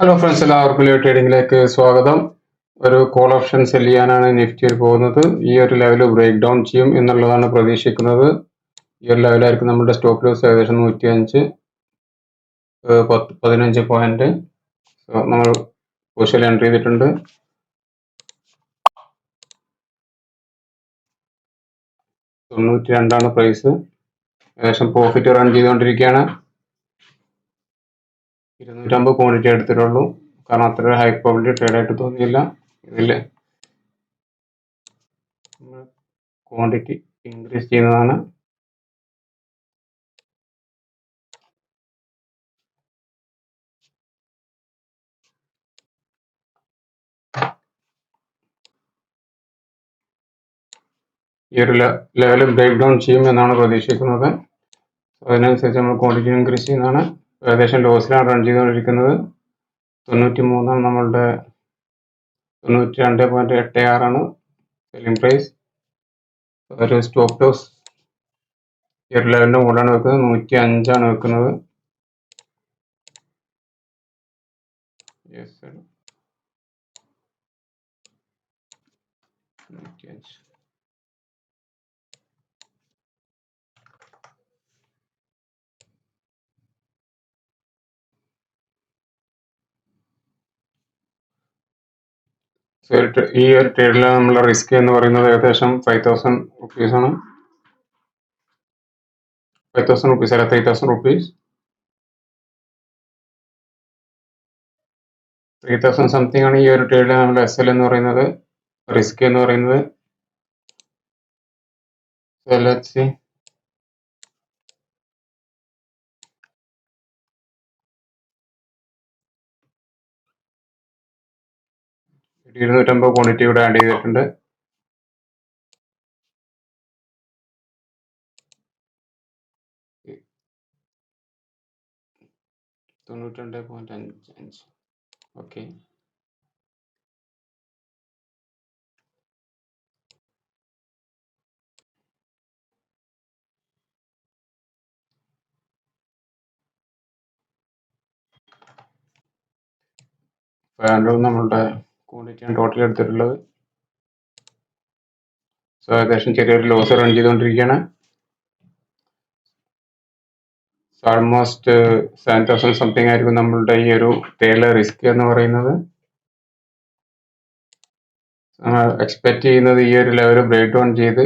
Hello friends, എല്ലാവർക്കും live ട്രേഡിംഗിലേക്ക് സ്വാഗതം. ഒരു കോൾ ഓപ്ഷൻ സെല് ചെയ്യാനാണ് നിഫ്റ്റിയിൽ പോകുന്നത്. ഈ ഒരു ലെവൽ ബ്രേക്ക് ഡൗൺ ചെയ്യും എന്നുള്ളതാണ് പ്രതീക്ഷിക്കുന്നത്. ഈ ഒരു ലെവലായിരിക്കും നമ്മുടെ സ്റ്റോപ്പ് ലോസ് ഏകദേശം 15 പോയിന്റ്. നമ്മൾ പൊസിഷൻ എൻ്റർ ചെയ്തിട്ടുണ്ട്. $92 പ്രൈസ്. ഏകദേശം പ്രോഫിറ്റ് റൺ ചെയ്തുകൊണ്ടിരിക്കുകയാണ്. 250 ക്വാണ്ടിറ്റി എടുത്തിട്ടുള്ളൂ, കാരണം അത്ര ഹൈ പ്രോബിലിറ്റി ട്രേഡ് ആയിട്ട് തോന്നിയില്ല. ഇതിൽ ക്വാണ്ടിറ്റി ഇൻക്രീസ് ചെയ്യുന്നതാണ്. ഈ ഒരു ലെവൽ ബ്രേക്ക് ഡൗൺ ചെയ്യും എന്നാണ് പ്രതീക്ഷിക്കുന്നത്. അതിനനുസരിച്ച് നമ്മൾ ക്വാണ്ടിറ്റി ഇൻക്രീസ് ചെയ്യുന്നതാണ്. ഏകദേശം ലോസിലാണ് റൺ ചെയ്തുകൊണ്ടിരിക്കുന്നത്. 93 നമ്മളുടെ 92.86 സെല്ലിംഗ് പ്രൈസ്. ഒരു സ്റ്റോപ്പ് ലോസ് ഈ ഒരു ലെവലിൻ്റെ മുകളിലാണ് വെക്കുന്നത്. 105 വെക്കുന്നത്. യെസ്, 105. ഈ ഒരു ട്രേഡിൽ നമ്മളെ റിസ്ക് എന്ന് പറയുന്നത് ഏകദേശം 5,000 rupees ആണ്. 5,000 rupees അല്ല, 3,000 rupees. 3,000 സംതിങ് ആണ് ഈ ഒരു ട്രേഡിൽ നമ്മുടെ SL എന്ന് പറയുന്നത്, റിസ്ക് എന്ന് പറയുന്നത്. Let's see. $250 ക്വാണ്ടിറ്റി ഇവിടെ ആഡ് ചെയ്തിട്ടുണ്ട്. $92.55. ഓക്കെ, നമ്മളുടെ ക്വാണ്ടിറ്റിയാണ് ടോട്ടൽ എടുത്തിട്ടുള്ളത്. സോ ഏകദേശം ചെറിയൊരു ലോസ് റൺ ചെയ്തുകൊണ്ടിരിക്കുകയാണ്. ഓൾമോസ്റ്റ് 7,000 സംതിങ് ആയിരിക്കും നമ്മളുടെ ഈ ഒരു ട്രേഡിലെ റിസ്ക് എന്ന് പറയുന്നത്. എക്സ്പെക്ട് ചെയ്യുന്നത് ഈ ഒരു ലെവൽ ബ്രേക്ക് ഡൗൺ ചെയ്ത്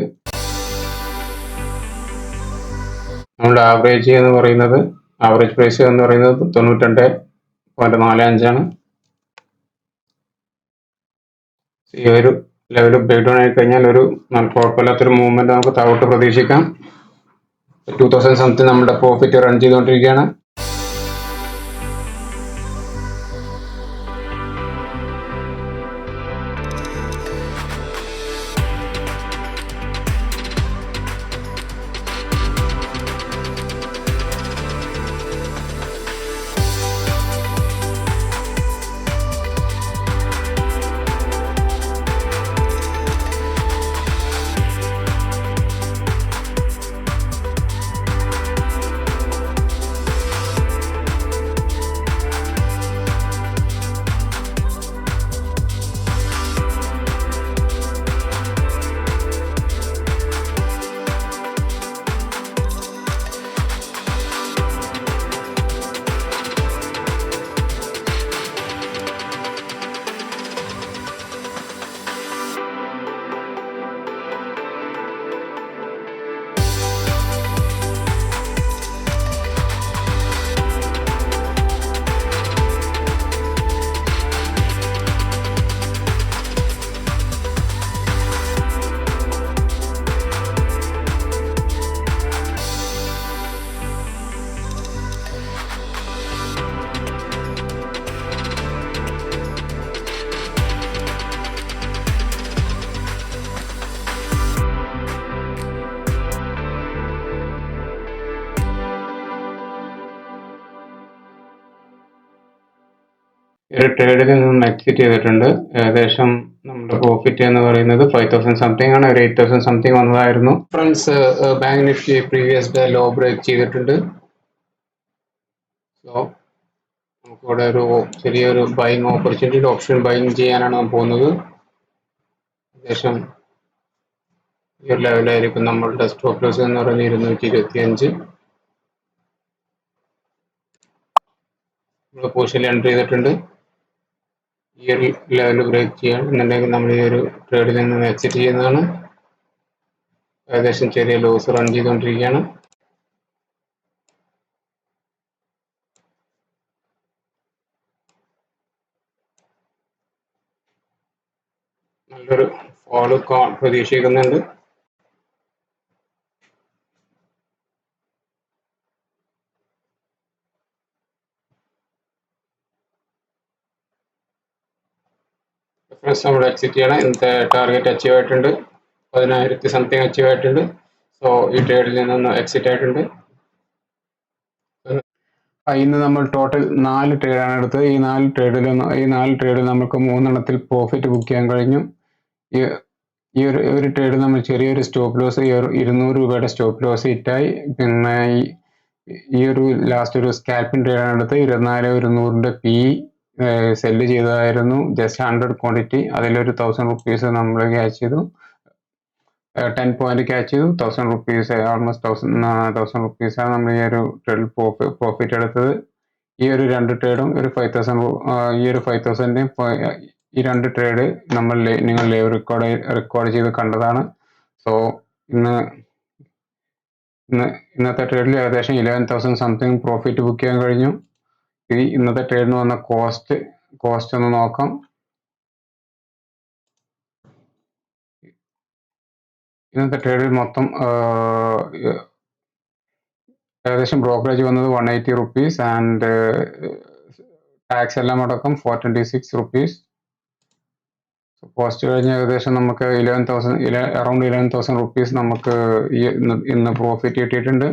നമ്മളുടെ ആവറേജ് എന്ന് പറയുന്നത്, ആവറേജ് പ്രൈസ് എന്ന് പറയുന്നത് 92.45 ഈ ഒരു ലെവൽ ബ്രേക്ക് ഡൗൺ ആയി കഴിഞ്ഞാൽ ഒരു കുഴപ്പമില്ലാത്തൊരു മൂവ്മെന്റ് നമുക്ക് താഴോട്ട് പ്രതീക്ഷിക്കാം. 2,000 സംതിങ് നമ്മുടെ പ്രോഫിറ്റ് റൺ ചെയ്തുകൊണ്ടിരിക്കുകയാണ്. ഒരു ട്രേഡിൽ നിന്ന് എക്സിറ്റ് ചെയ്തിട്ടുണ്ട്. ഏകദേശം നമ്മുടെ പ്രോഫിറ്റ് എന്ന് പറയുന്നത് 5,000 സംതിങ് ആണ്. ഒരു 8,000 സംതിങ് വന്നതായിരുന്നു. Friends, bank Nifty previous day low break ചെയ്തിട്ടുണ്ട്. സോ ഇവിടെ ഒരു ചെറിയൊരു ബൈങ് ഓപ്പർച്യൂണിറ്റി ഓപ്ഷൻ ബൈങ് ചെയ്യാനാണ് നാം പോകുന്നത്. ഏകദേശം ഈ ഒരു ലെവലായിരിക്കും നമ്മളുടെ സ്റ്റോപ്പ് ലോസ് എന്ന് പറയുന്നത് 225. നമ്മൾ പൊസിഷനിൽ എൻ്റർ ചെയ്തിട്ടുണ്ട്. ഈ ഒരു ലെവൽ ബ്രേക്ക് ചെയ്യണമെന്നുണ്ടെങ്കിൽ നമ്മൾ ഈ ഒരു ട്രേഡിൽ നിന്ന് എക്സിറ്റ് ചെയ്യുന്നതാണ്. ഏകദേശം ചെറിയ ലോസ് റൺ ചെയ്തുകൊണ്ടിരിക്കുകയാണ്. നല്ലൊരു ഫോളോ പ്രതീക്ഷിക്കുന്നുണ്ട്. നമ്മൾ എക്സിറ്റ് ചെയ്യണം. ഇന്നത്തെ ടാർഗറ്റ് അച്ചീവ് ആയിട്ടുണ്ട്. 10,000 സംതിങ് അച്ചീവ് ആയിട്ടുണ്ട്. സോ ഈ ട്രേഡിൽ നിന്ന് എക്സിറ്റ് ആയിട്ടുണ്ട്. ഇന്ന് നമ്മൾ ടോട്ടൽ 4 ട്രേഡാണ് എടുത്തത്. ഈ 4 ട്രേഡിൽ നമുക്ക് 3 പ്രോഫിറ്റ് ബുക്ക് ചെയ്യാൻ കഴിഞ്ഞു. ഈ ഒരു ട്രേഡ് നമ്മൾ ചെറിയൊരു സ്റ്റോപ്പ് ലോസ് 200 രൂപയുടെ സ്റ്റോപ്പ് ലോസ് ഹിറ്റായി. പിന്നെ ഈ ഒരു ലാസ്റ്റ് ഒരു സ്കാൽപ്പിംഗ് ട്രേഡാണ് എടുത്തത്. 24,100 പി സെല്ല് ചെയ്തതായിരുന്നു. Just 100 quantity. അതിലൊരു 1000 റുപ്പീസ് നമ്മൾ ക്യാച്ച് ചെയ്തു. 10 പോയിന്റ് ക്യാച്ച് ചെയ്തു. 1000 റുപ്പീസ്, ഓൾമോസ്റ്റ് 1000 റുപ്പീസാണ് നമ്മൾ ഈ ഒരു ട്രേഡിൽ പ്രോഫിറ്റ് എടുത്തത്. ഈ ഒരു 2 ട്രേഡും ഒരു 5,000, ഈ ഒരു 5,000 ഈ 2 ട്രേഡ് നിങ്ങൾ ലൈവ് റെക്കോർഡ് ചെയ്ത് കണ്ടതാണ്. സോ ഇന്നത്തെ ട്രേഡിൽ ഏകദേശം 11,000 സംതിങ് പ്രോഫിറ്റ് ബുക്ക് ചെയ്യാൻ കഴിഞ്ഞു. ഇന്നത്തെ ട്രേഡിന് വന്ന കോസ്റ്റ് ഒന്ന് നോക്കാം. ഇന്നത്തെ ട്രേഡിൽ മൊത്തം ഏകദേശം ബ്രോക്കറേജ് വന്നത് 180 റുപ്പീസ് ആൻഡ് ടാക്സ് എല്ലാം അടക്കം 426 റുപ്പീസ്. കോസ്റ്റ് കഴിഞ്ഞ് ഏകദേശം നമുക്ക് അറൗണ്ട് 11,000 റുപ്പീസ് നമുക്ക് ഇന്ന് പ്രോഫിറ്റ് കിട്ടിയിട്ടുണ്ട്.